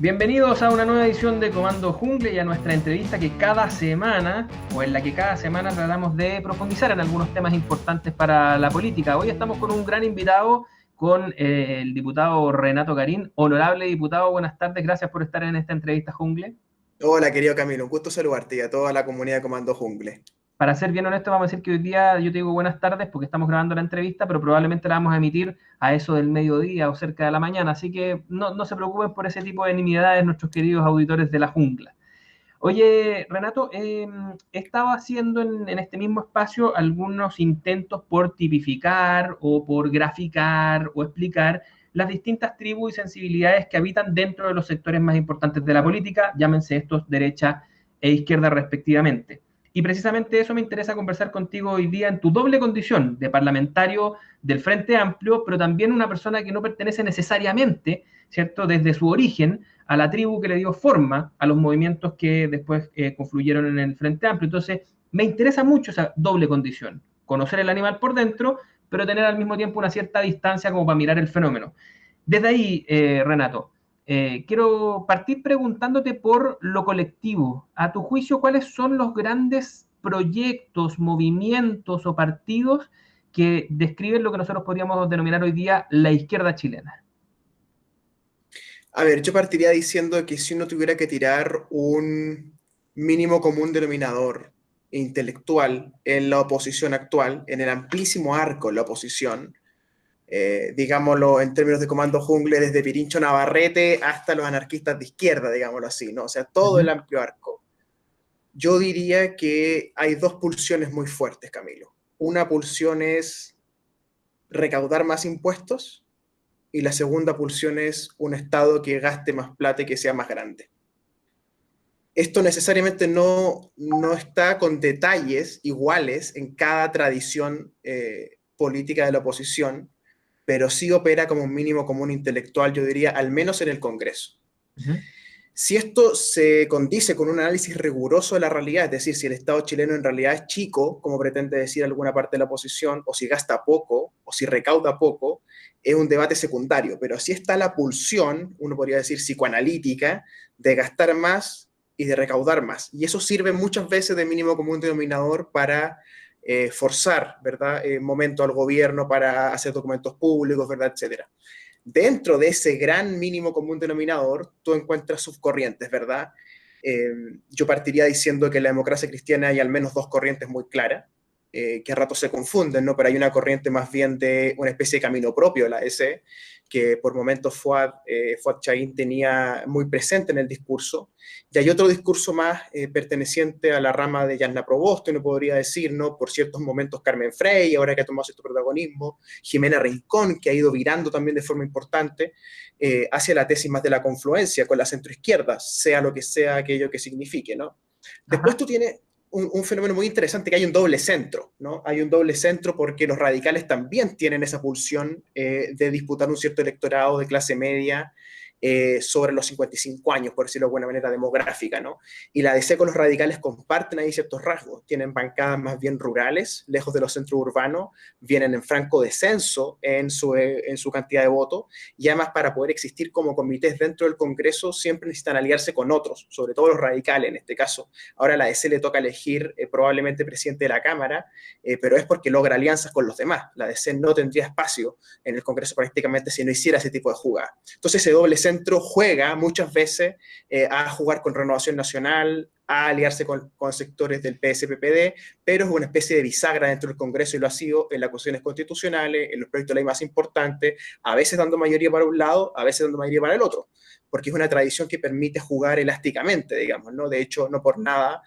Bienvenidos a una nueva edición de Comando Jungle y a nuestra entrevista que cada semana, o en la que cada semana tratamos de profundizar en algunos temas importantes para la política. Hoy estamos con un gran invitado, con el diputado Renato Garín. Honorable diputado, buenas tardes, gracias por estar en esta entrevista Jungle. Hola, querido Camilo, un gusto saludarte y a toda la comunidad de Comando Jungle. Para ser bien honesto, vamos a decir que hoy día yo te digo buenas tardes porque estamos grabando la entrevista, pero probablemente la vamos a emitir a eso del mediodía o cerca de la mañana, así que no se preocupen por ese tipo de nimiedades nuestros queridos auditores de la jungla. Oye, Renato, he estado haciendo en este mismo espacio algunos intentos por tipificar o por graficar o explicar las distintas tribus y sensibilidades que habitan dentro de los sectores más importantes de la política, llámense estos derecha e izquierda respectivamente. Y precisamente eso me interesa conversar contigo hoy día en tu doble condición de parlamentario del Frente Amplio, pero también una persona que no pertenece necesariamente, ¿cierto?, desde su origen a la tribu que le dio forma a los movimientos que después confluyeron en el Frente Amplio. Entonces, me interesa mucho esa doble condición, conocer el animal por dentro, pero tener al mismo tiempo una cierta distancia como para mirar el fenómeno. Desde ahí, Renato, quiero partir preguntándote por lo colectivo. A tu juicio, ¿cuáles son los grandes proyectos, movimientos o partidos que describen lo que nosotros podríamos denominar hoy día la izquierda chilena? A ver, yo partiría diciendo que si uno tuviera que tirar un mínimo común denominador intelectual en la oposición actual, en el amplísimo arco de la oposición, digámoslo en términos de Comando Jungle, desde Pirincho Navarrete hasta los anarquistas de izquierda, digámoslo así, ¿no? O sea, Uh todo el -huh. amplio arco. Yo diría que hay dos pulsiones muy fuertes, Camilo. Una pulsión es recaudar más impuestos y la segunda pulsión es un Estado que gaste más plata y que sea más grande. Esto necesariamente no está con detalles iguales en cada tradición política de la oposición, pero sí opera como un mínimo común intelectual, yo diría, al menos en el Congreso. Uh -huh. Si esto se condice con un análisis riguroso de la realidad, es decir, si el Estado chileno en realidad es chico, como pretende decir alguna parte de la oposición, o si gasta poco, o si recauda poco, es un debate secundario. Pero así está la pulsión, uno podría decir psicoanalítica, de gastar más y de recaudar más. Y eso sirve muchas veces de mínimo común denominador para forzar, ¿verdad?, momento al gobierno para hacer documentos públicos, ¿verdad?, etcétera. Dentro de ese gran mínimo común denominador, tú encuentras subcorrientes, ¿verdad? Eh, yo partiría diciendo que en la democracia cristiana hay al menos dos corrientes muy claras, que a ratos se confunden, ¿no? Pero hay una corriente más bien de una especie de camino propio, la S, que por momentos Fuad Chaín tenía muy presente en el discurso, y hay otro discurso más perteneciente a la rama de Yasna Proboste, uno podría decir, ¿no? Por ciertos momentos Carmen Frey, ahora que ha tomado cierto protagonismo, Jimena Rincón, que ha ido virando también de forma importante hacia la tesis más de la confluencia con la centroizquierda, sea lo que sea aquello que signifique, ¿no? Después Ajá. tú tienes un fenómeno muy interesante, que hay un doble centro, ¿no? Hay un doble centro porque los radicales también tienen esa pulsión de disputar un cierto electorado de clase media sobre los 55 años, por decirlo de alguna manera demográfica, ¿no? Y la DC con los radicales comparten ahí ciertos rasgos, tienen bancadas más bien rurales, lejos de los centros urbanos, vienen en franco descenso en su cantidad de votos, y además para poder existir como comités dentro del Congreso siempre necesitan aliarse con otros, sobre todo los radicales en este caso. Ahora a la DC le toca elegir probablemente presidente de la Cámara, pero es porque logra alianzas con los demás. La DC no tendría espacio en el Congreso prácticamente si no hiciera ese tipo de jugada. Entonces ese doble centro juega muchas veces a jugar con Renovación Nacional, a aliarse con sectores del PSPPD, pero es una especie de bisagra dentro del Congreso y lo ha sido en las cuestiones constitucionales, en los proyectos de ley más importantes, a veces dando mayoría para un lado, a veces dando mayoría para el otro, porque es una tradición que permite jugar elásticamente, digamos, ¿no? De hecho, no por nada,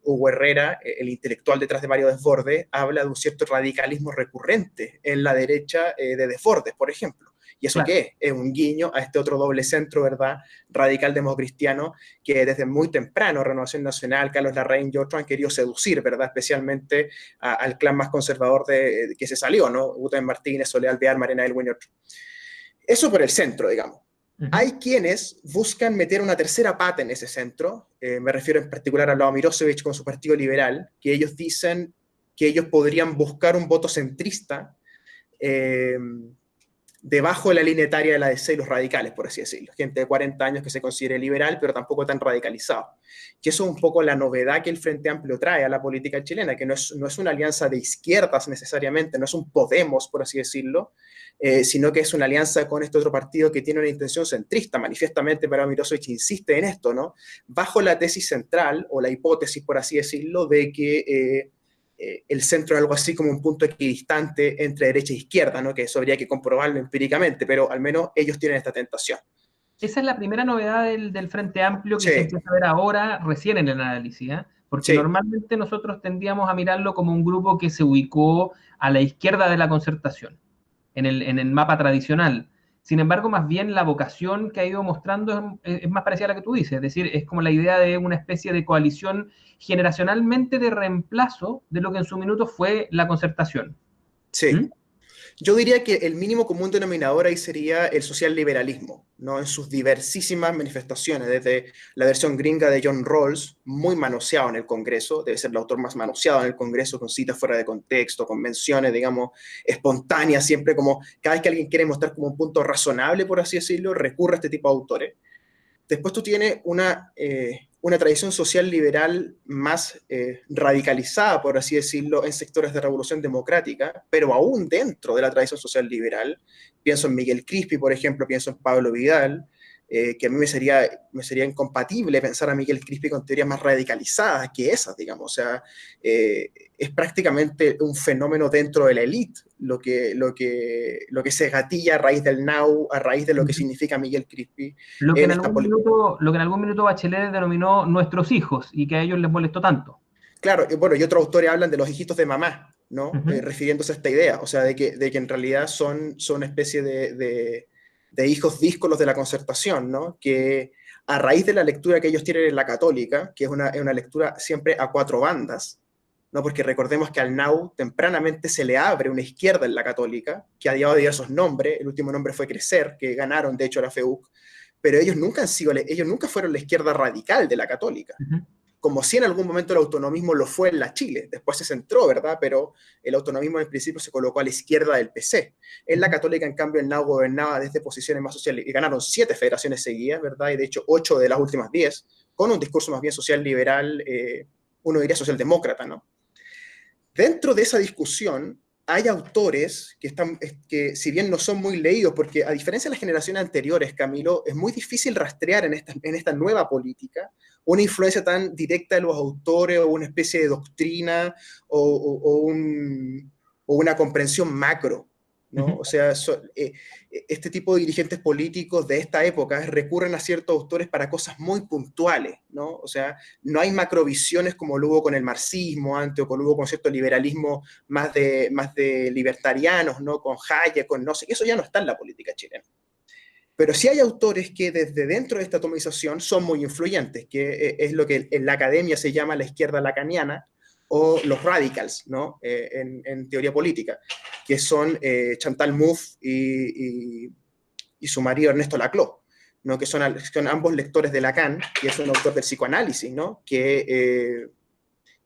Hugo Herrera, el intelectual detrás de Mario Desbordes, habla de un cierto radicalismo recurrente en la derecha de Desbordes, por ejemplo. ¿Y eso qué Claro. es? Es un guiño a este otro doble centro, ¿verdad? Radical democristiano, que desde muy temprano, Renovación Nacional, Carlos Larraín y otros han querido seducir, ¿verdad? Especialmente al clan más conservador que se salió, ¿no? Guten Martínez, Soledad Alvear, Marina Elwin y otros. Eso por el centro, digamos. Uh -huh. Hay quienes buscan meter una tercera pata en ese centro, me refiero en particular a Lado Mirosevic con su Partido Liberal, que ellos dicen que ellos podrían buscar un voto centrista, eh, debajo de la línea etaria de la DC y los radicales, por así decirlo. Gente de 40 años que se considere liberal, pero tampoco tan radicalizado. Y eso es un poco la novedad que el Frente Amplio trae a la política chilena, que no es una alianza de izquierdas necesariamente, no es un Podemos, por así decirlo, sino que es una alianza con este otro partido que tiene una intención centrista. Manifiestamente Parado Mirosevich insiste en esto, ¿no? Bajo la tesis central, o la hipótesis, por así decirlo, de que el centro es algo así como un punto equidistante entre derecha e izquierda, ¿no? Que eso habría que comprobarlo empíricamente, pero al menos ellos tienen esta tentación. Esa es la primera novedad del Frente Amplio que se Sí, empieza a ver ahora, recién en el análisis, ¿eh? Porque sí, normalmente nosotros tendíamos a mirarlo como un grupo que se ubicó a la izquierda de la concertación, en el mapa tradicional. Sin embargo, más bien la vocación que ha ido mostrando es más parecida a la que tú dices, es decir, es como la idea de una especie de coalición generacionalmente de reemplazo de lo que en su minuto fue la concertación. sí. ¿Mm? Yo diría que el mínimo común denominador ahí sería el socialliberalismo, ¿no? En sus diversísimas manifestaciones, desde la versión gringa de John Rawls, muy manoseado en el Congreso, debe ser el autor más manoseado en el Congreso, con citas fuera de contexto, con menciones, digamos, espontáneas, siempre como cada vez que alguien quiere mostrar como un punto razonable, por así decirlo, recurre a este tipo de autores. Después tú tienes una tradición social liberal más radicalizada, por así decirlo, en sectores de revolución democrática, pero aún dentro de la tradición social liberal. Pienso en Miguel Crispi, por ejemplo, pienso en Pablo Vidal, que a mí me sería incompatible pensar a Miguel Crispi con teorías más radicalizadas que esas, digamos. O sea, es prácticamente un fenómeno dentro de la élite lo que se gatilla a raíz del now, a raíz de lo que significa Miguel Crispi en esta política. Lo que en algún minuto Bachelet denominó nuestros hijos y que a ellos les molestó tanto. Claro, bueno, y otros autores hablan de los hijitos de mamá, ¿no? Ujú. Refiriéndose a esta idea, o sea, de que en realidad son una especie de hijos díscolos de la concertación, ¿no? Que a raíz de la lectura que ellos tienen en la católica, que es una lectura siempre a cuatro bandas, ¿no? Porque recordemos que al NAU tempranamente se le abre una izquierda en la católica, que ha llevado diversos nombres, el último nombre fue Crecer, que ganaron de hecho la FEUC, pero ellos nunca han sido, ellos nunca fueron la izquierda radical de la católica, Ujú. como si en algún momento el autonomismo lo fue en la Chile, después se centró, ¿verdad? Pero el autonomismo en principio se colocó a la izquierda del PC. En la Ujú. Católica, en cambio, el NAU gobernaba desde posiciones más sociales y ganaron 7 federaciones seguidas, ¿verdad? Y de hecho 8 de las últimas 10, con un discurso más bien social liberal, uno diría socialdemócrata, ¿no? Dentro de esa discusión hay autores que si bien no son muy leídos, porque a diferencia de las generaciones anteriores, Camilo, es muy difícil rastrear en esta nueva política una influencia tan directa de los autores o una especie de doctrina o una comprensión macro, ¿no? Ujú. O sea, este tipo de dirigentes políticos de esta época recurren a ciertos autores para cosas muy puntuales, ¿no? O sea, no hay macrovisiones como lo hubo con el marxismo antes o como lo hubo con cierto liberalismo más de libertarianos, ¿no? Con Hayek, con no sé, eso ya no está en la política chilena. Pero sí hay autores que desde dentro de esta atomización son muy influyentes, que es lo que en la academia se llama la izquierda lacaniana o los radicals, ¿no? En teoría política, que son Chantal Mouffe y su marido Ernesto Laclau, ¿no? Que son ambos lectores de Lacan, que es un autor del psicoanálisis, ¿no? Que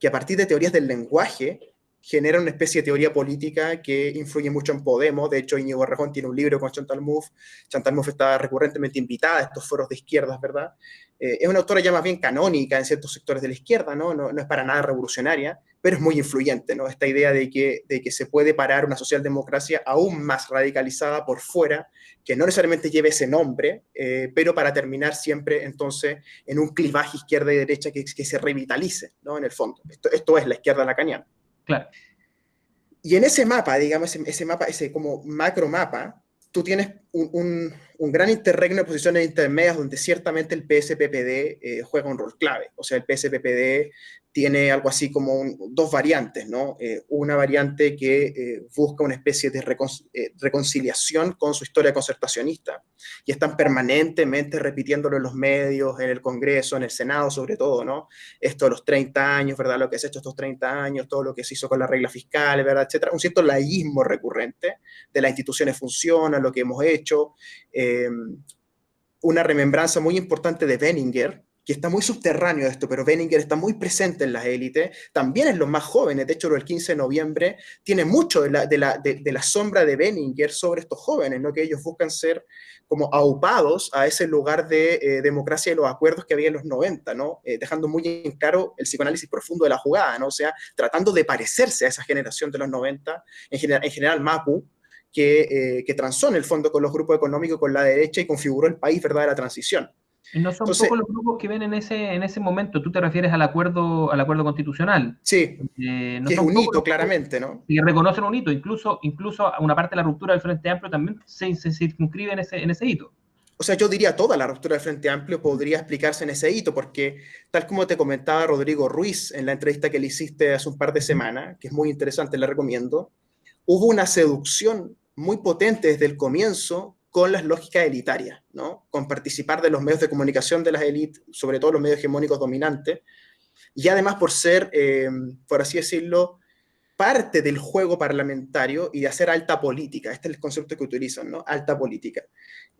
a partir de teorías del lenguaje genera una especie de teoría política que influye mucho en Podemos. De hecho, Íñigo Errejón tiene un libro con Chantal Mouffe. Chantal Mouffe está recurrentemente invitada a estos foros de izquierdas, ¿verdad? Es una autora ya más bien canónica en ciertos sectores de la izquierda, ¿no? No es para nada revolucionaria, pero es muy influyente, ¿no? Esta idea de que se puede parar una socialdemocracia aún más radicalizada por fuera, que no necesariamente lleve ese nombre, pero para terminar siempre entonces en un clivaje izquierda y derecha que se revitalice, ¿no? En el fondo. Esto es la izquierda lacaniana. Claro. Y en ese mapa, digamos, ese mapa, ese como macro mapa, tú tienes un gran interregno de posiciones intermedias donde ciertamente el PSPPD juega un rol clave. O sea, el PSPPD tiene algo así como dos variantes, ¿no? Una variante que busca una especie de reconciliación con su historia concertacionista y están permanentemente repitiéndolo en los medios, en el Congreso, en el Senado sobre todo, ¿no? Esto de los 30 años, ¿verdad? Lo que se ha hecho estos 30 años, todo lo que se hizo con la regla fiscal, ¿verdad? Etcétera. Un cierto laísmo recurrente de las instituciones funcionan, lo que hemos hecho. Una remembranza muy importante de Benninger, que está muy subterráneo de esto, pero Benninger está muy presente en las élites, también en los más jóvenes. De hecho, el 15 de noviembre tiene mucho de la sombra de Benninger sobre estos jóvenes, ¿no? Que ellos buscan ser como aupados a ese lugar de democracia y los acuerdos que había en los 90, ¿no? Dejando muy en claro el psicoanálisis profundo de la jugada, ¿no? O sea, tratando de parecerse a esa generación de los 90, en general Mapu, que transó en el fondo con los grupos económicos, con la derecha y configuró el país, ¿verdad?, de la transición. Y no son Entonces, pocos los grupos que ven en ese momento. Tú te refieres al acuerdo constitucional. sí, No que es son un pocos hito los grupos claramente, ¿no? que reconocen un hito. Incluso una parte de la ruptura del Frente Amplio también se circunscribe en ese hito. O sea, yo diría toda la ruptura del Frente Amplio podría explicarse en ese hito, porque tal como te comentaba Rodrigo Ruiz en la entrevista que le hiciste hace un par de semanas, que es muy interesante, la recomiendo, hubo una seducción muy potente desde el comienzo con las lógicas elitarias, ¿no? Con participar de los medios de comunicación de las élites, sobre todo los medios hegemónicos dominantes, y además por ser, por así decirlo, parte del juego parlamentario y de hacer alta política. Este es el concepto que utilizan, ¿no? Alta política.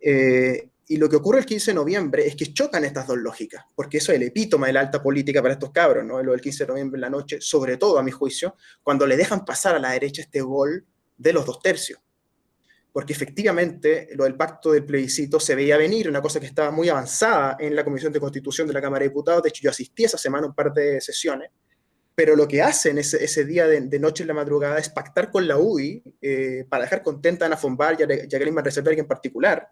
Y lo que ocurre el 15 de noviembre es que chocan estas dos lógicas, porque eso es el epítoma de la alta política para estos cabros, ¿no? Lo del 15 de noviembre en la noche, sobre todo a mi juicio, cuando le dejan pasar a la derecha este gol de los 2/3. Porque efectivamente lo del pacto del plebiscito se veía venir, una cosa que estaba muy avanzada en la Comisión de Constitución de la Cámara de Diputados. De hecho, yo asistí esa semana a un par de sesiones, pero lo que hacen ese día de noche en la madrugada es pactar con la UDI para dejar contenta a Ana von Baer y a Jacqueline Van Rieselberghe en particular,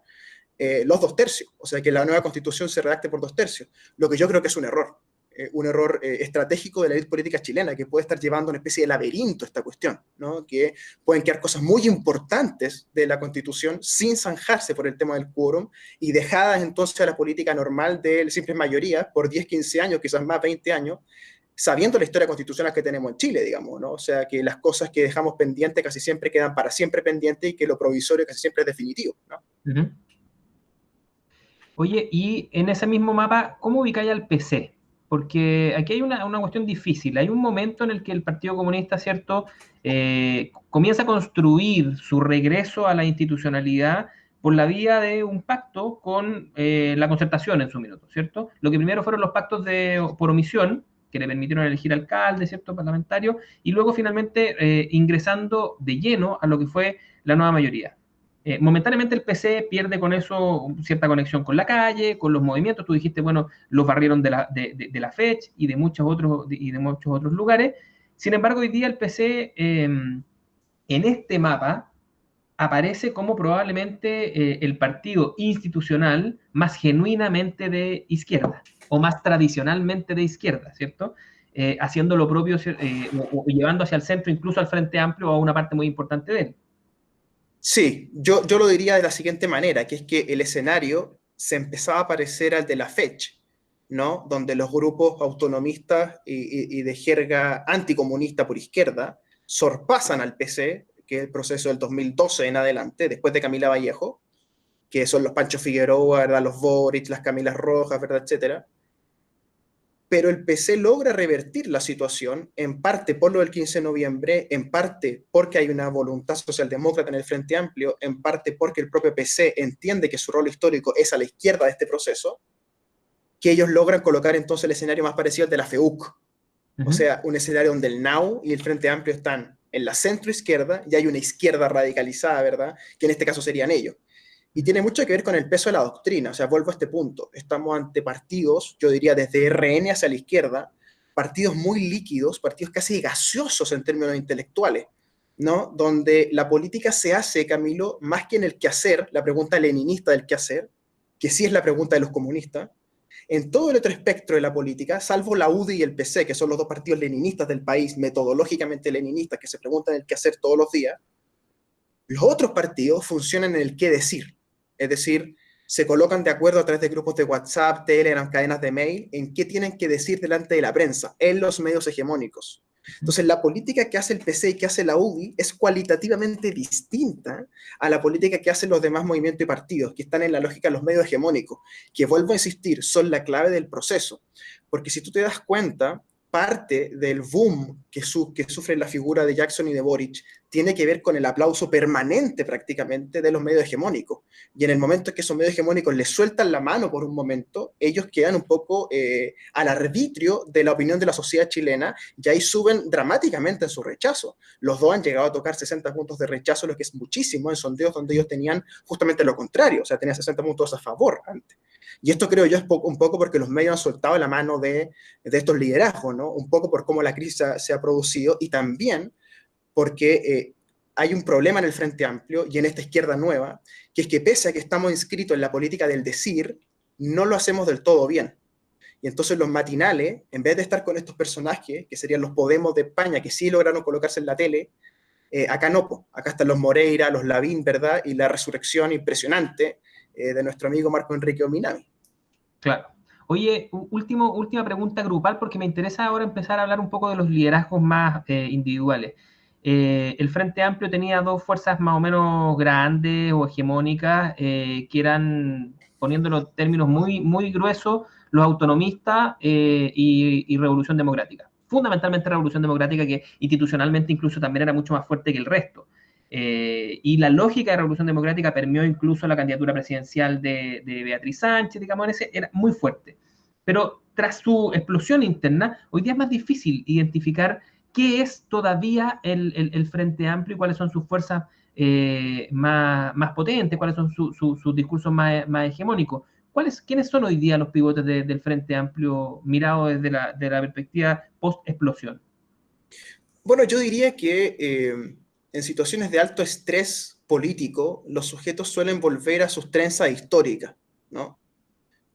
los 2/3, o sea, que la nueva constitución se redacte por 2/3, lo que yo creo que es un error estratégico de la élite política chilena, que puede estar llevando una especie de laberinto esta cuestión, ¿no? Que pueden quedar cosas muy importantes de la constitución sin zanjarse por el tema del quórum y dejadas entonces a la política normal de simples mayorías por 10, 15 años, quizás más 20 años, sabiendo la historia constitucional que tenemos en Chile, digamos, ¿no? O sea, que las cosas que dejamos pendientes casi siempre quedan para siempre pendientes y que lo provisorio casi siempre es definitivo, ¿no? Uh -huh. Oye, y en ese mismo mapa, ¿cómo ubicáis al PC? Porque aquí hay una cuestión difícil. Hay un momento en el que el Partido Comunista, ¿cierto?, comienza a construir su regreso a la institucionalidad por la vía de un pacto con la concertación en su minuto, ¿cierto? Lo que primero fueron los pactos por omisión, que le permitieron elegir alcalde, ¿cierto?, parlamentario, y luego finalmente ingresando de lleno a lo que fue la nueva mayoría. Momentáneamente el PC pierde con eso cierta conexión con la calle, con los movimientos. Tú dijiste, bueno, los barrieron de la FECH y de muchos otros lugares. Sin embargo, hoy día el PC en este mapa aparece como probablemente el partido institucional más genuinamente de izquierda o más tradicionalmente de izquierda, ¿cierto? Haciendo lo propio o llevando hacia el centro, incluso al Frente Amplio o a una parte muy importante de él. Sí, yo lo diría de la siguiente manera, que es que el escenario se empezaba a parecer al de la FECH, ¿no? Donde los grupos autonomistas y de jerga anticomunista por izquierda sorpasan al PC, que es el proceso del 2012 en adelante, después de Camila Vallejo, que son los Pancho Figueroa, ¿verdad? Los Boric, las Camilas Rojas, ¿verdad? Etcétera. Pero el PC logra revertir la situación, en parte por lo del 15 de noviembre, en parte porque hay una voluntad socialdemócrata en el Frente Amplio, en parte porque el propio PC entiende que su rol histórico es a la izquierda de este proceso, que ellos logran colocar entonces el escenario más parecido al de la FEUC. O sea, un escenario donde el NAU y el Frente Amplio están en la centroizquierda y hay una izquierda radicalizada, ¿verdad? Que en este caso serían ellos. Y tiene mucho que ver con el peso de la doctrina. O sea, vuelvo a este punto. Estamos ante partidos, yo diría desde RN hacia la izquierda, partidos muy líquidos, partidos casi gaseosos en términos intelectuales, ¿no? Donde la política se hace, Camilo, más que en el quehacer, la pregunta leninista del quehacer, que sí es la pregunta de los comunistas, en todo el otro espectro de la política, salvo la UDI y el PC, que son los dos partidos leninistas del país, metodológicamente leninistas, que se preguntan el qué hacer todos los días, los otros partidos funcionan en el qué decir. Es decir, se colocan de acuerdo a través de grupos de WhatsApp, Telegram, cadenas de mail, en qué tienen que decir delante de la prensa, en los medios hegemónicos. Entonces, la política que hace el PC y que hace la UDI es cualitativamente distinta a la política que hacen los demás movimientos y partidos, que están en la lógica de los medios hegemónicos, que, vuelvo a insistir, son la clave del proceso. Porque si tú te das cuenta, parte del boom que sufre la figura de Jackson y de Boric tiene que ver con el aplauso permanente prácticamente de los medios hegemónicos. Y en el momento en que esos medios hegemónicos les sueltan la mano por un momento, ellos quedan un poco al arbitrio de la opinión de la sociedad chilena y ahí suben dramáticamente en su rechazo. Los dos han llegado a tocar 60 puntos de rechazo, lo que es muchísimo en sondeos donde ellos tenían justamente lo contrario, o sea, tenían 60 puntos a favor antes. Y esto creo yo es un poco porque los medios han soltado la mano de estos liderazgos, ¿no? Un poco por cómo la crisis se ha producido y también porque hay un problema en el Frente Amplio y en esta izquierda nueva, que es que pese a que estamos inscritos en la política del decir, no lo hacemos del todo bien. Y entonces los matinales, en vez de estar con estos personajes, que serían los Podemos de España, que sí lograron colocarse en la tele, acá no, acá están los Moreira, los Lavín, ¿verdad? Y la resurrección impresionante de nuestro amigo Marco Enrique Ominami. Claro. Oye, última pregunta grupal, porque me interesa ahora empezar a hablar un poco de los liderazgos más individuales. El Frente Amplio tenía dos fuerzas más o menos grandes o hegemónicas, que eran, poniéndolo en términos muy gruesos, los autonomistas y Revolución Democrática. Fundamentalmente Revolución Democrática, que institucionalmente incluso también era mucho más fuerte que el resto. Y la lógica de Revolución Democrática permeó incluso la candidatura presidencial de Beatriz Sánchez, digamos, era muy fuerte. Pero tras su explosión interna, hoy día es más difícil identificar qué es todavía el Frente Amplio y cuáles son sus fuerzas más potentes, cuáles son sus discursos más hegemónicos. ¿Quiénes son hoy día los pivotes del Frente Amplio mirado desde la perspectiva post-explosión? Bueno, yo diría que en situaciones de alto estrés político, los sujetos suelen volver a sus trenzas históricas, ¿no?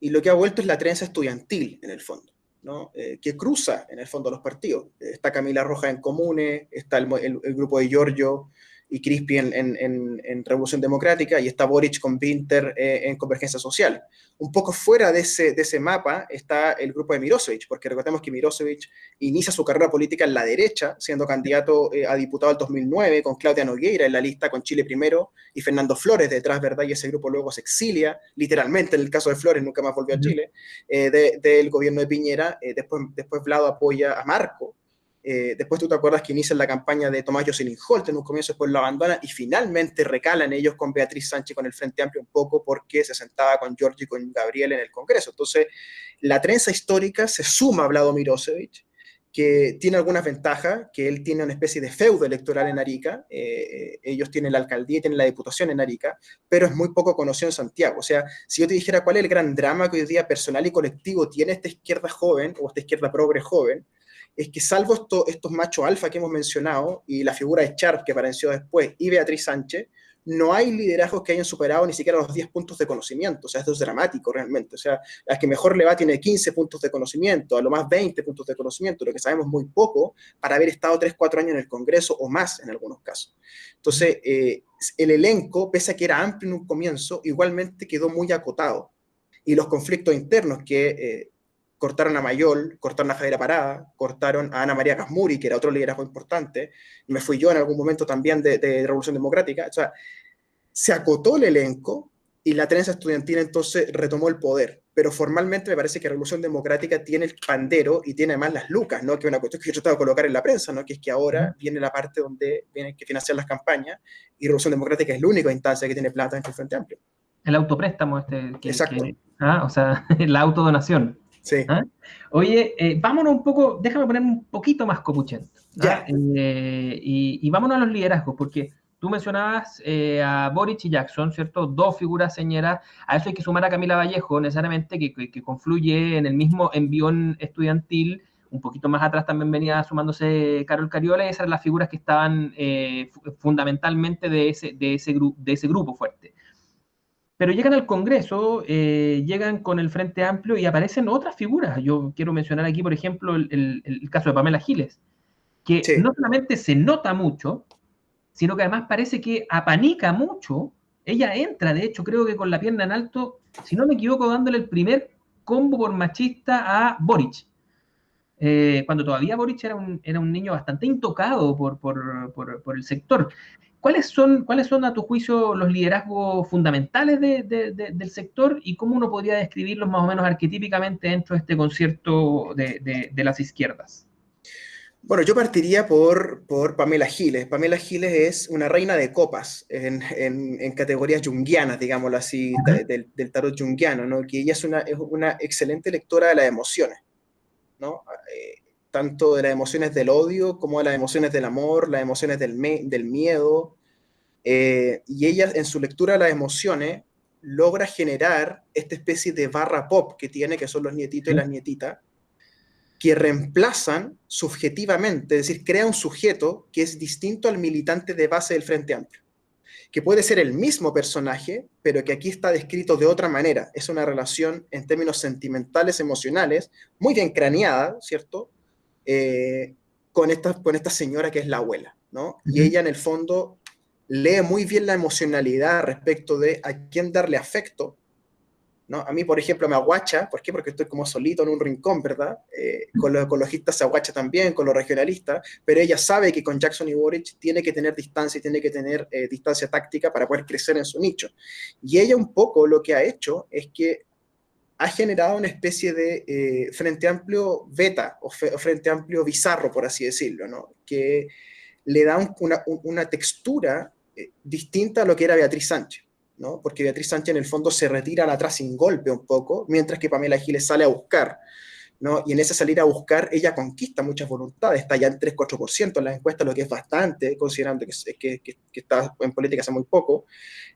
Y lo que ha vuelto es la trenza estudiantil, en el fondo, ¿no? Que cruza, en el fondo, los partidos. Está Camila Rojas en Comunes, está el grupo de Giorgio y Crispi en Revolución Democrática, y está Boric con Winter en Convergencia Social. Un poco fuera de ese mapa está el grupo de Mirosevic, porque recordemos que Mirosevic inicia su carrera política en la derecha, siendo candidato a diputado del 2009, con Claudia Nogueira en la lista con Chile Primero, y Fernando Flores detrás, ¿verdad? Y ese grupo luego se exilia, literalmente en el caso de Flores, nunca más volvió a Chile, del gobierno de Piñera. Después Vlado apoya a Marco. Después tú te acuerdas que inician la campaña de Tomás Jocelyn Holt en un comienzo, después lo abandonan y finalmente recalan ellos con Beatriz Sánchez, con el Frente Amplio un poco, porque se sentaba con Giorgio y con Gabriel en el Congreso. Entonces, la trenza histórica se suma a Vlado Mirosevic, que tiene algunas ventajas, que él tiene una especie de feudo electoral en Arica, ellos tienen la alcaldía y tienen la diputación en Arica, pero es muy poco conocido en Santiago. O sea, si yo te dijera cuál es el gran drama que hoy día personal y colectivo tiene esta izquierda joven, o esta izquierda progre joven, es que salvo estos machos alfa que hemos mencionado, y la figura de Sharp que apareció después, y Beatriz Sánchez, no hay liderazgos que hayan superado ni siquiera los 10 puntos de conocimiento. O sea, esto es dramático realmente. O sea, la que mejor le va tiene 15 puntos de conocimiento, a lo más 20 puntos de conocimiento, lo que sabemos muy poco para haber estado 3, 4 años en el Congreso o más en algunos casos. Entonces, el elenco, pese a que era amplio en un comienzo, igualmente quedó muy acotado. Y los conflictos internos que cortaron a Mayol, cortaron a Javiera Parada, cortaron a Ana María Casmuri, que era otro liderazgo importante, me fui yo en algún momento también de Revolución Democrática. O sea, se acotó el elenco y la trenza estudiantil entonces retomó el poder, pero formalmente me parece que Revolución Democrática tiene el pandero y tiene además las lucas, ¿no? Que es una cuestión que yo he tratado de colocar en la prensa, ¿no? Que es que ahora viene la parte donde vienen que financiar las campañas, y Revolución Democrática es la única instancia que tiene plata en el Frente Amplio. El autopréstamo Exacto. O sea, la autodonación. Sí. ¿Ah? Oye, vámonos un poco, déjame ponerme un poquito más copuchento. ¿Ah? Ya. Y vámonos a los liderazgos, porque tú mencionabas a Boric y Jackson, ¿cierto? Dos figuras señeras. A eso hay que sumar a Camila Vallejo, necesariamente, que confluye en el mismo envión estudiantil. Un poquito más atrás también venía sumándose Carol Cariola, y esas eran las figuras que estaban fundamentalmente de ese grupo fuerte. Pero llegan al Congreso, llegan con el Frente Amplio y aparecen otras figuras. Yo quiero mencionar aquí, por ejemplo, el caso de Pamela Giles, que Sí. no solamente se nota mucho, sino que además parece que apanica mucho. Ella entra, de hecho, creo que con la pierna en alto, si no me equivoco, dándole el primer combo por machista a Boric. Cuando todavía Boric era un niño bastante intocado por el sector. ¿Cuáles son, a tu juicio, los liderazgos fundamentales del sector y cómo uno podría describirlos más o menos arquetípicamente dentro de este concierto de las izquierdas? Bueno, yo partiría por Pamela Giles. Pamela Giles es una reina de copas en categorías junguianas, digámoslo así, Ujú. del tarot junguiano, ¿no? Que ella es una excelente lectora de las emociones, ¿no? Tanto de las emociones del odio como de las emociones del amor, las emociones del miedo. Y ella en su lectura de las emociones logra generar esta especie de barra pop que tiene, que son los nietitos y las nietitas, que reemplazan subjetivamente, es decir, crea un sujeto que es distinto al militante de base del Frente Amplio, que puede ser el mismo personaje, pero que aquí está descrito de otra manera. Es una relación en términos sentimentales, emocionales, muy bien craneada, ¿cierto? Eh, con esta señora que es la abuela, ¿no? Y Ujú. ella en el fondo lee muy bien la emocionalidad respecto de a quién darle afecto, ¿no? A mí, por ejemplo, me aguacha, ¿por qué? Porque estoy como solito en un rincón, ¿verdad? Con los ecologistas se aguacha también, con los regionalistas, pero ella sabe que con Jackson y Boric tiene que tener distancia y tiene que tener distancia táctica para poder crecer en su nicho. Y ella un poco lo que ha hecho es que ha generado una especie de Frente Amplio beta o Frente Amplio bizarro, por así decirlo, ¿no? Que le da una textura distinta a lo que era Beatriz Sánchez, ¿no? Porque Beatriz Sánchez en el fondo se retira al atrás sin golpe un poco, mientras que Pamela Giles sale a buscar, ¿no? Y en ese salir a buscar, ella conquista muchas voluntades, está ya en 3-4% en las encuestas, lo que es bastante, considerando que está en política hace muy poco.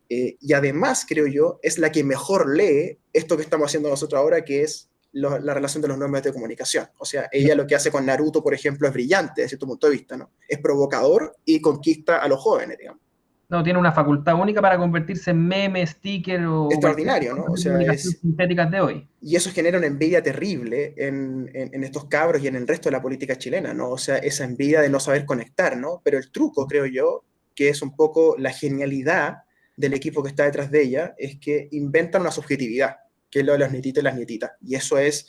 Y además, creo yo, es la que mejor lee esto que estamos haciendo nosotros ahora, que es la relación de los nuevos medios de comunicación. O sea, ella lo que hace con Naruto, por ejemplo, es brillante desde cierto punto de vista, ¿no? Es provocador y conquista a los jóvenes, digamos. No, tiene una facultad única para convertirse en meme, sticker o cualquier Extraordinario, ¿no? forma O de sea, comunicación sintéticas de hoy. y eso genera una envidia terrible en estos cabros y en el resto de la política chilena, ¿no? O sea, esa envidia de no saber conectar, ¿no? Pero el truco, creo yo, que es un poco la genialidad del equipo que está detrás de ella, es que inventan una subjetividad, que es lo de los nietitos y las nietitas. Y eso es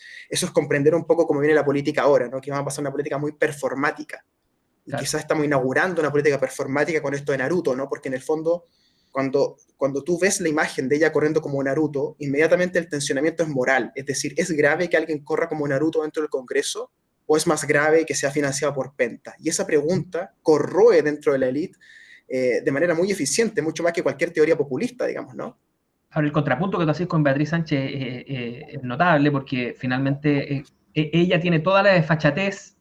comprender un poco cómo viene la política ahora, ¿no? Que va a pasar una política muy performática, y Claro. quizás estamos inaugurando una política performática con esto de Naruto, ¿no? Porque en el fondo, cuando tú ves la imagen de ella corriendo como Naruto, inmediatamente el tensionamiento es moral. Es decir, ¿es grave que alguien corra como Naruto dentro del Congreso? ¿O es más grave que sea financiado por Penta? Y esa pregunta corroe dentro de la élite de manera muy eficiente, mucho más que cualquier teoría populista, digamos, ¿no? Ahora, el contrapunto que tú haces con Beatriz Sánchez es notable porque finalmente ella tiene toda la desfachatez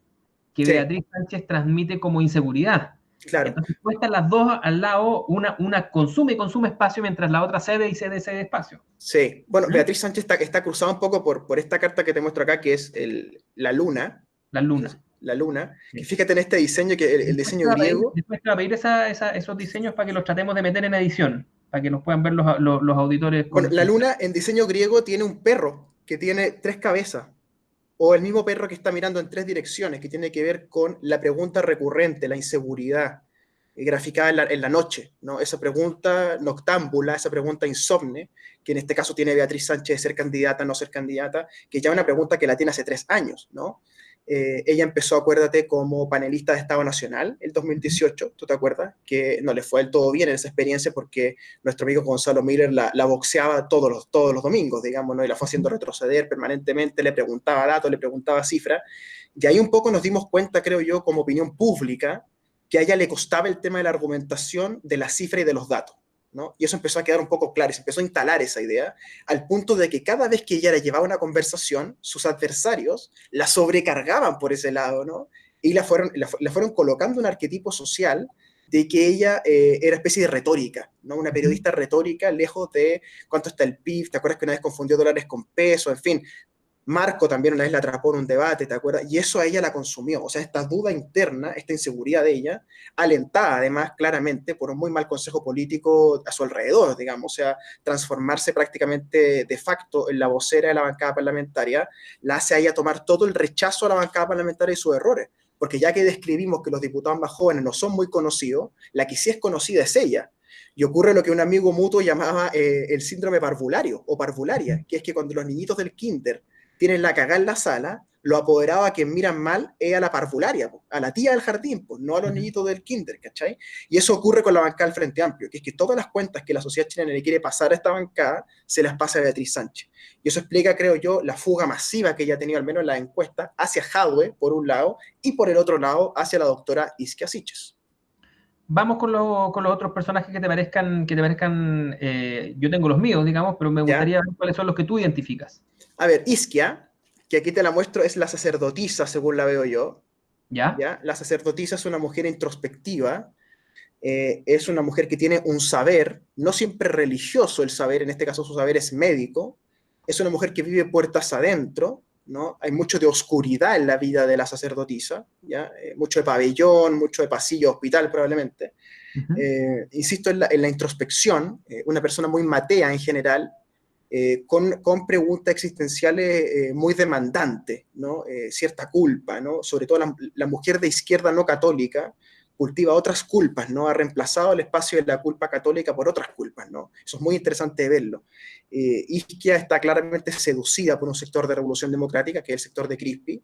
que Sí, Beatriz Sánchez transmite como inseguridad. claro. Entonces, tú estás las dos al lado, una consume y consume espacio mientras la otra cede y cede ese espacio. Sí. Bueno, ¿Mm? Beatriz Sánchez está cruzada un poco por esta carta que te muestro acá, que es la luna, La luna. la luna, que Sí. fíjate en este diseño, que el diseño griego. Después te va a pedir esos diseños para que los tratemos de meter en edición, para que los puedan ver los auditores Bueno, con la sus... luna en diseño griego tiene un perro que tiene tres cabezas, o el mismo perro que está mirando en tres direcciones, que tiene que ver con la pregunta recurrente, la inseguridad, graficada en la noche, ¿no? Esa pregunta noctámbula, esa pregunta insomne, que en este caso tiene Beatriz Sánchez de ser candidata, no ser candidata, que ya es una pregunta que la tiene hace 3 años, ¿no? Ella empezó, acuérdate, como panelista de Estado Nacional el 2018, ¿tú te acuerdas? Que no le fue del todo bien en esa experiencia porque nuestro amigo Gonzalo Miller la boxeaba todos los domingos, digamos, ¿no? Y la fue haciendo retroceder permanentemente, le preguntaba datos, le preguntaba cifras, y ahí un poco nos dimos cuenta, creo yo, como opinión pública, que a ella le costaba el tema de la argumentación, de la cifra y de los datos, ¿no? Y eso empezó a quedar un poco claro, y se empezó a instalar esa idea, al punto de que cada vez que ella le llevaba una conversación, sus adversarios la sobrecargaban por ese lado, ¿no? Y la fueron colocando un arquetipo social de que ella era especie de retórica, ¿no? Una periodista retórica, lejos de cuánto está el PIB, ¿te acuerdas que una vez confundió dólares con pesos? En fin, Marco también una vez la atrapó en un debate, ¿te acuerdas? Y eso a ella la consumió, o sea, esta duda interna, esta inseguridad de ella, alentada además claramente por un muy mal consejo político a su alrededor, digamos, o sea, transformarse prácticamente de facto en la vocera de la bancada parlamentaria, la hace a ella tomar todo el rechazo a la bancada parlamentaria y sus errores, porque ya que describimos que los diputados más jóvenes no son muy conocidos, la que sí es conocida es ella. Y ocurre lo que un amigo mutuo llamaba el síndrome parvulario o parvularia, que es que cuando los niñitos del kinder tienen la cagada en la sala, lo apoderado a quien miran mal es a la parvularia, po, a la tía del jardín, pues, no a los niñitos del kinder, ¿cachai? Y eso ocurre con la bancada del Frente Amplio, que es que todas las cuentas que la sociedad chilena le quiere pasar a esta bancada, se las pasa a Beatriz Sánchez. Y eso explica, creo yo, la fuga masiva que ella ha tenido, al menos en la encuesta, hacia Jadwe, por un lado, y por el otro lado, hacia la doctora Isquia Siches. Vamos con los otros personajes que te parezcan, yo tengo los míos, digamos, pero me ¿Ya? gustaría ver cuáles son los que tú identificas. A ver, Isquia, que aquí te la muestro, es la sacerdotisa, según la veo yo. ¿Ya? ¿Ya? La sacerdotisa es una mujer introspectiva, es una mujer que tiene un saber, no siempre religioso el saber, en este caso su saber es médico, es una mujer que vive puertas adentro, ¿no? Hay mucho de oscuridad en la vida de la sacerdotisa, ¿ya? Mucho de pabellón, mucho de pasillo, hospital probablemente. Ujú. Insisto en la introspección, una persona muy matea en general, con preguntas existenciales muy demandantes, ¿no? Cierta culpa, ¿no? Sobre todo la mujer de izquierda no católica cultiva otras culpas, ¿no? Ha reemplazado el espacio de la culpa católica por otras culpas, ¿no? Eso es muy interesante de verlo. Isquia está claramente seducida por un sector de Revolución Democrática, que es el sector de Crispi,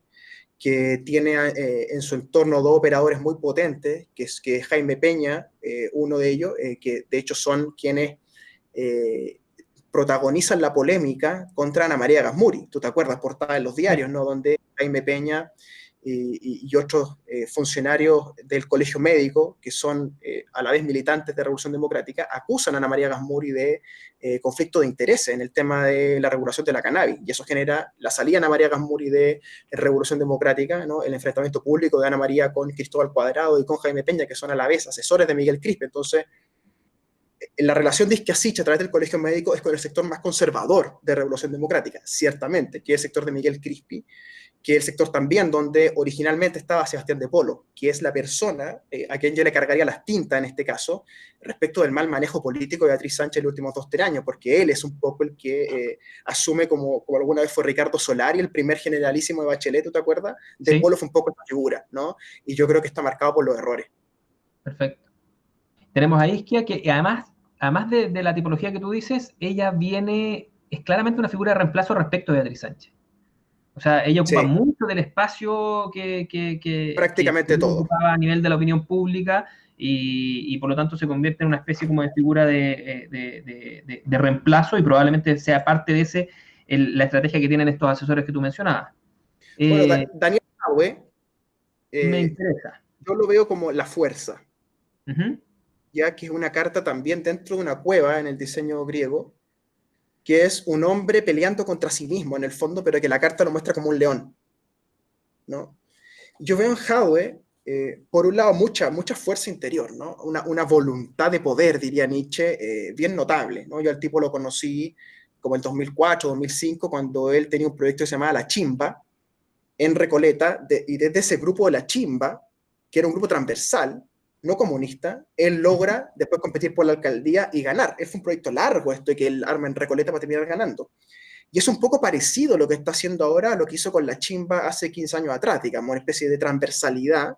que tiene en su entorno dos operadores muy potentes, que es Jaime Peña, uno de ellos, que de hecho son quienes protagonizan la polémica contra Ana María Gasmuri. Tú te acuerdas, portada en los Sí. diarios, ¿no? Donde Jaime Peña y otros funcionarios del colegio médico, que son a la vez militantes de Revolución Democrática, acusan a Ana María Gasmuri de conflicto de intereses en el tema de la regulación de la cannabis. Y eso genera la salida de Ana María Gasmuri de Revolución Democrática, ¿no? El enfrentamiento público de Ana María con Cristóbal Cuadrado y con Jaime Peña, que son a la vez asesores de Miguel Crispe. Entonces, la relación de Isquiasich a través del colegio médico es con el sector más conservador de Revolución Democrática, ciertamente, que es el sector de Miguel Crispi, que es el sector también donde originalmente estaba Sebastián de Polo, que es la persona a quien yo le cargaría las tintas en este caso, respecto del mal manejo político de Beatriz Sánchez en los últimos 2 o 3 años, porque él es un poco el que asume, como alguna vez fue Ricardo Solari, el primer generalísimo de Bachelet, ¿tú te acuerdas? De Sí, Polo fue un poco esta figura, ¿no? Y yo creo que está marcado por los errores. perfecto. Tenemos a Isquia, que además de la tipología que tú dices, ella viene, es claramente una figura de reemplazo respecto de Beatriz Sánchez. O sea, ella ocupa Sí, mucho del espacio que prácticamente todo. ocupaba a nivel de la opinión pública y por lo tanto se convierte en una especie como de figura de reemplazo y probablemente sea parte de la estrategia que tienen estos asesores que tú mencionabas. Bueno, Eh, Daniel Yahweh, Me eh, interesa. yo lo veo como la fuerza, Ujú. ya que es una carta también dentro de una cueva en el diseño griego, que es un hombre peleando contra sí mismo en el fondo, pero que la carta lo muestra como un león, ¿no? Yo veo en Jadwe, por un lado, mucha fuerza interior, ¿no? Una voluntad de poder, diría Nietzsche, bien notable, ¿no? Yo al tipo lo conocí como el 2004, 2005, cuando él tenía un proyecto que se llamaba La Chimba, en Recoleta, y desde ese grupo de La Chimba, que era un grupo transversal, no comunista, él logra después competir por la alcaldía y ganar. Es un proyecto largo esto de que él arma en Recoleta para terminar ganando. Y es un poco parecido lo que está haciendo ahora a lo que hizo con La Chimba hace 15 años atrás, digamos, una especie de transversalidad,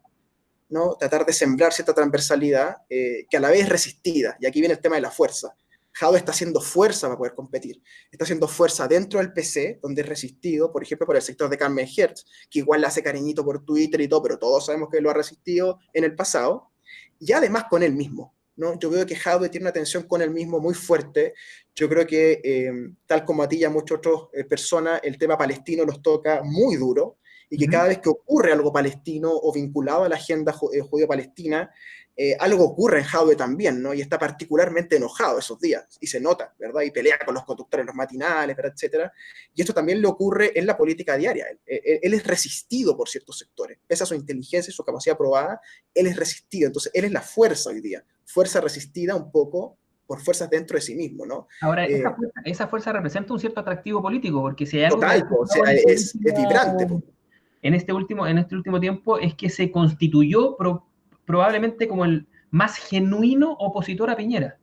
¿no? Tratar de sembrar cierta transversalidad que a la vez es resistida. Y aquí viene el tema de la fuerza. Jado está haciendo fuerza para poder competir. Está haciendo fuerza dentro del PC, donde es resistido, por ejemplo, por el sector de Carmen Hertz, que igual le hace cariñito por Twitter y todo, pero todos sabemos que lo ha resistido en el pasado. Y además con él mismo, ¿no? Yo veo que Jadwe tiene una tensión con él mismo muy fuerte. Yo creo que, tal como a ti y a muchas otras personas, el tema palestino los toca muy duro y que Ujú. cada vez que ocurre algo palestino o vinculado a la agenda judío-palestina, algo ocurre en Jadwe también, ¿no? Y está particularmente enojado esos días, y se nota, ¿verdad? Y pelea con los conductores en los matinales, ¿verdad? Etcétera. Y esto también le ocurre en la política diaria. Él es resistido por ciertos sectores, pese a su inteligencia y su capacidad probada, él es resistido. Entonces, él es la fuerza hoy día, fuerza resistida un poco por fuerzas dentro de sí mismo, ¿no? Ahora, Eh, esa fuerza representa un cierto atractivo político, porque si hay algo que ha Total, o demostrado sea, es vibrante. Po. en este último tiempo es que se constituyó probablemente como el más genuino opositor a Piñera.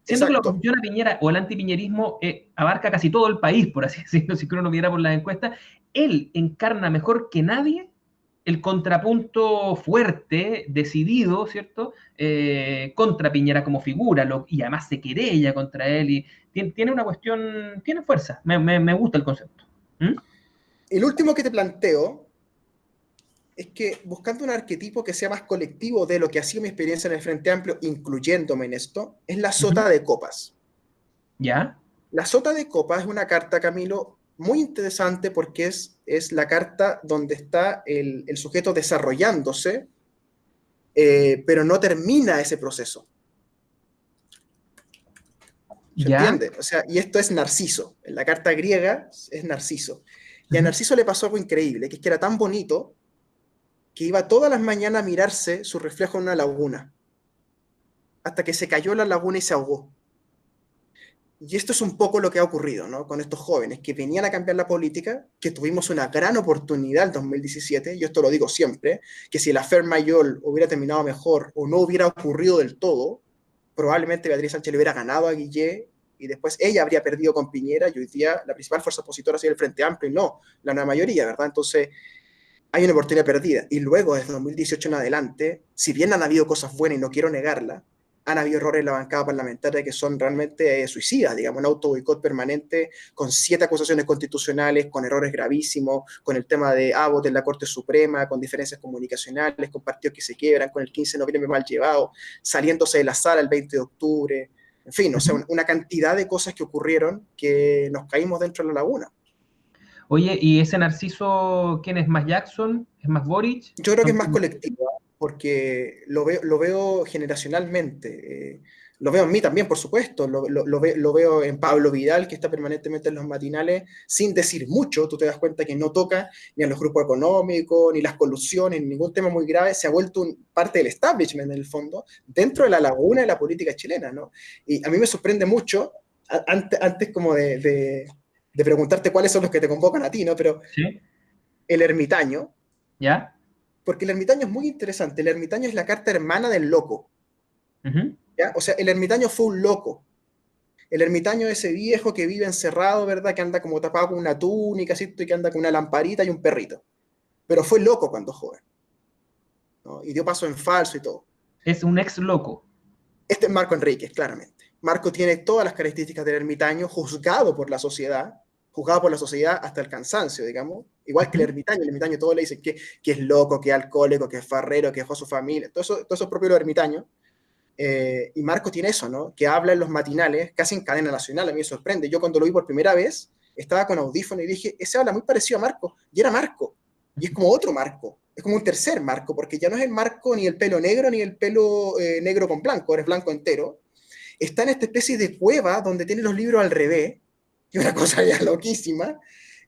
Siendo que la Exacto. oposición a Piñera o el antipiñerismo abarca casi todo el país, por así decirlo, si uno viera por las encuestas, él encarna mejor que nadie el contrapunto fuerte, decidido, ¿cierto? Contra Piñera como figura, y además se querella contra él, y tiene una cuestión, tiene fuerza, me gusta el concepto. ¿Mm? el último que te planteo es que buscando un arquetipo que sea más colectivo de lo que ha sido mi experiencia en el Frente Amplio, incluyéndome en esto, es la Ujú. sota de copas. ¿Ya? La sota de copas es una carta, Camilo, muy interesante porque es la carta donde está el sujeto desarrollándose, pero no termina ese proceso. ¿Se ¿Ya? entiende? O sea, y esto es Narciso. En la carta griega es Narciso. Y a Ujú. Narciso le pasó algo increíble, que es que era tan bonito que iba todas las mañanas a mirarse su reflejo en una laguna, hasta que se cayó en la laguna y se ahogó. Y esto es un poco lo que ha ocurrido, ¿no? Con estos jóvenes que venían a cambiar la política, que tuvimos una gran oportunidad en 2017, yo esto lo digo siempre, que si el affair Mayol hubiera terminado mejor o no hubiera ocurrido del todo, probablemente Beatriz Sánchez le hubiera ganado a Guillé y después ella habría perdido con Piñera y hoy día la principal fuerza opositora sería el Frente Amplio y no la nueva mayoría, ¿verdad? Entonces hay una oportunidad perdida. Y luego, desde 2018 en adelante, si bien han habido cosas buenas y no quiero negarla, han habido errores en la bancada parlamentaria que son realmente suicidas, digamos, un auto boicot permanente con 7 acusaciones constitucionales, con errores gravísimos, con el tema de Abbott en la Corte Suprema, con diferencias comunicacionales, con partidos que se quiebran, con el 15 de noviembre mal llevado, saliéndose de la sala el 20 de octubre, en fin, o sea, Ujú. una cantidad de cosas que ocurrieron que nos caímos dentro de la laguna. Oye, ¿y ese Narciso, quién es más Jackson? ¿Es más Boric? Yo creo que es Son más colectiva, porque lo veo generacionalmente. Lo veo en mí también, por supuesto. Lo veo en Pablo Vidal, que está permanentemente en los matinales, sin decir mucho. Tú te das cuenta que no toca ni a los grupos económicos, ni las colusiones, ni ningún tema muy grave. Se ha vuelto parte del establishment, en el fondo, dentro de la laguna de la política chilena, ¿no? Y a mí me sorprende mucho, antes como de preguntarte cuáles son los que te convocan a ti, ¿no? Pero ¿Sí? el ermitaño, ¿Ya? porque el ermitaño es muy interesante. El ermitaño es la carta hermana del loco, Ujú. ¿ya? O sea, el ermitaño fue un loco. El ermitaño es ese viejo que vive encerrado, ¿verdad? Que anda como tapado con una túnica, ¿cierto? Y que anda con una lamparita y un perrito. Pero fue loco cuando joven, ¿no? Y dio paso en falso y todo. Es un ex loco. Este es Marco Enríquez, claramente. Marco tiene todas las características del ermitaño, juzgado por la sociedad hasta el cansancio, digamos. Igual que Ujú. el ermitaño todo le dice que es loco, que es alcohólico, que es farrero, que dejó a su familia. Todo eso es propio del ermitaño. Y Marco tiene eso, ¿no? Que habla en los matinales, casi en cadena nacional, a mí me sorprende. Yo cuando lo vi por primera vez, estaba con audífono y dije, ese habla muy parecido a Marco. Y era Marco. Y es como otro Marco. Es como un tercer Marco, porque ya no es el Marco ni el pelo negro ni el pelo negro con blanco, eres blanco entero. Está en esta especie de cueva donde tiene los libros al revés, que es una cosa ya loquísima.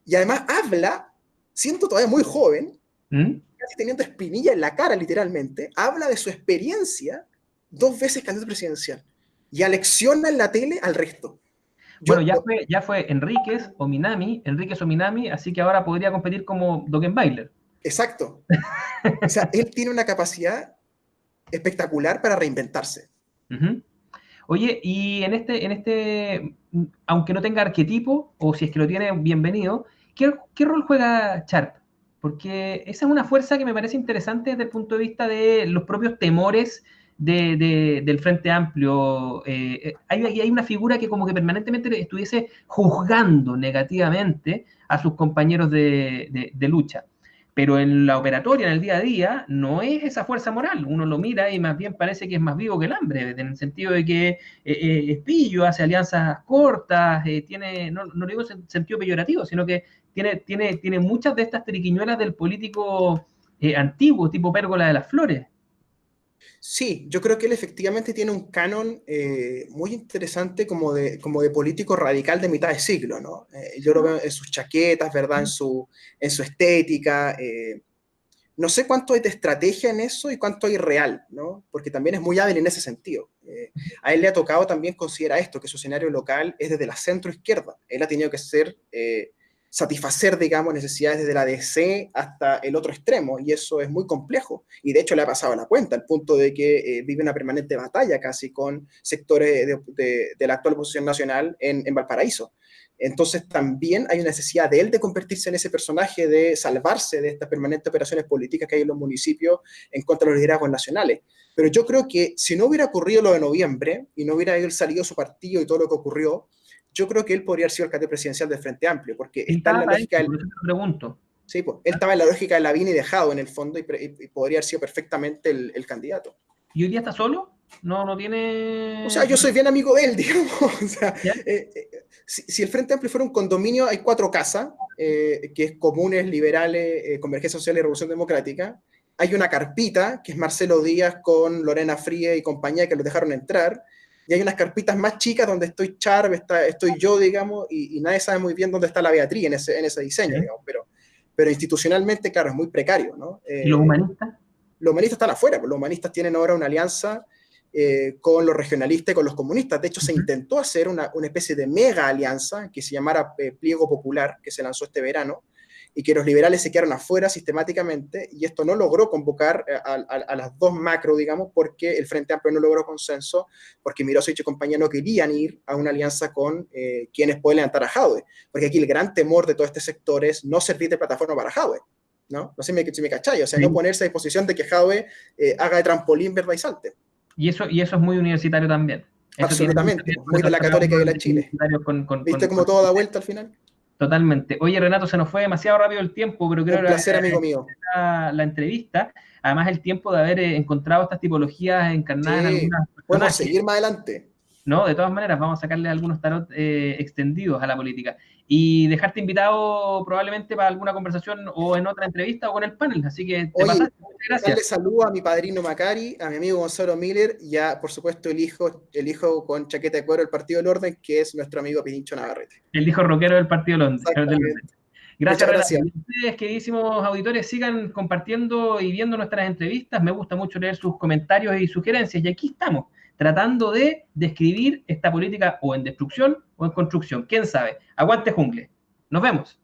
Y además habla, siento todavía muy joven, ¿Mm? casi teniendo espinilla en la cara, literalmente, habla de su experiencia 2 veces candidato presidencial y alecciona en la tele al resto. Bueno, Yo, ya fue Enríquez o Minami, así que ahora podría competir como Dockenbailer. exacto. O sea, él tiene una capacidad espectacular para reinventarse. Ujú. Oye, y aunque no tenga arquetipo, o si es que lo tiene, bienvenido, ¿qué rol juega Sharp? Porque esa es una fuerza que me parece interesante desde el punto de vista de los propios temores del Frente Amplio. Hay una figura que como que permanentemente estuviese juzgando negativamente a sus compañeros de lucha. Pero en la operatoria, en el día a día, no es esa fuerza moral. Uno lo mira y más bien parece que es más vivo que el hambre, en el sentido de que es pillo, hace alianzas cortas, no lo digo en sentido peyorativo, sino que tiene muchas de estas triquiñuelas del político antiguo, tipo Pérgola de las Flores. Sí, yo creo que él efectivamente tiene un canon muy interesante como de político radical de mitad de siglo, ¿no? Yo ¿Sí, lo no? veo en sus chaquetas, ¿verdad? En su estética. No sé cuánto hay de estrategia en eso y cuánto hay real, ¿no? Porque también es muy hábil en ese sentido. A él le ha tocado también considerar esto, que su escenario local es desde la centro izquierda. Él ha tenido que satisfacer, digamos, necesidades desde la DC hasta el otro extremo, y eso es muy complejo. Y de hecho le ha pasado la cuenta, al punto de que vive una permanente batalla casi con sectores de la actual oposición nacional en Valparaíso. Entonces también hay una necesidad de él de convertirse en ese personaje, de salvarse de estas permanentes operaciones políticas que hay en los municipios en contra de los liderazgos nacionales. Pero yo creo que si no hubiera ocurrido lo de noviembre y no hubiera él salido su partido y todo lo que ocurrió, yo creo que él podría haber sido el candidato presidencial del Frente Amplio, porque está en la lógica del... Por eso te pregunto. Sí, pues, él estaba en la lógica de Lavín y Dejado en el fondo y podría haber sido perfectamente el candidato. ¿Y hoy día está solo? No tiene... O sea, yo soy bien amigo de él, digamos. O sea, ¿Ya? si el Frente Amplio fuera un condominio, hay 4 casas, que es Comunes, Liberales, Convergencia Social y Revolución Democrática. Hay una carpita, que es Marcelo Díaz con Lorena Fríe y compañía, que los dejaron entrar. Y hay unas carpitas más chicas donde estoy Charb, estoy yo, digamos, y nadie sabe muy bien dónde está la Beatriz en ese diseño, ¿Sí? digamos. Pero institucionalmente, claro, es muy precario, ¿no? ¿Y los humanistas? Los humanistas están afuera, pues los humanistas tienen ahora una alianza con los regionalistas y con los comunistas. De hecho, se intentó hacer una especie de mega alianza que se llamara Pliego Popular, que se lanzó este verano, y que los liberales se quedaron afuera sistemáticamente, y esto no logró convocar a las dos macro, digamos, porque el Frente Amplio no logró consenso, porque Mirosevic y compañía no querían ir a una alianza con quienes pueden levantar a Jadwe, porque aquí el gran temor de todo este sector es no servir de plataforma para Jadwe, ¿no? No sé si me cachai, o sea, Sí. no ponerse a disposición de que Jadwe haga de trampolín, verdad y salte. Y eso es muy universitario también. Eso Absolutamente, tiene muy de la Católica y de la Chile. ¿Viste cómo todo da vuelta al final? Totalmente. Oye, Renato, se nos fue demasiado rápido el tiempo, pero creo Un placer, amigo mío. la entrevista. Además, el tiempo de haber encontrado estas tipologías encarnadas en Sí, algunas podemos personajes, seguir más adelante. ¿no? De todas maneras, vamos a sacarle algunos tarot extendidos a la política. Y dejarte invitado probablemente para alguna conversación o en otra entrevista o con el panel. Así que te Oye, pasaste. Muchas darle gracias. saludo a mi padrino Macari, a mi amigo Gonzalo Miller y a, por supuesto, el hijo con chaqueta de cuero del Partido del Orden, que es nuestro amigo Pinincho Navarrete. El hijo rockero del Partido Londres. Exactamente. Gracias, Muchas Renato. gracias. Y ustedes, queridísimos auditores, sigan compartiendo y viendo nuestras entrevistas. Me gusta mucho leer sus comentarios y sugerencias. Y aquí estamos, tratando de describir esta política o en destrucción o en construcción. ¿Quién sabe? Aguante jungle. Nos vemos.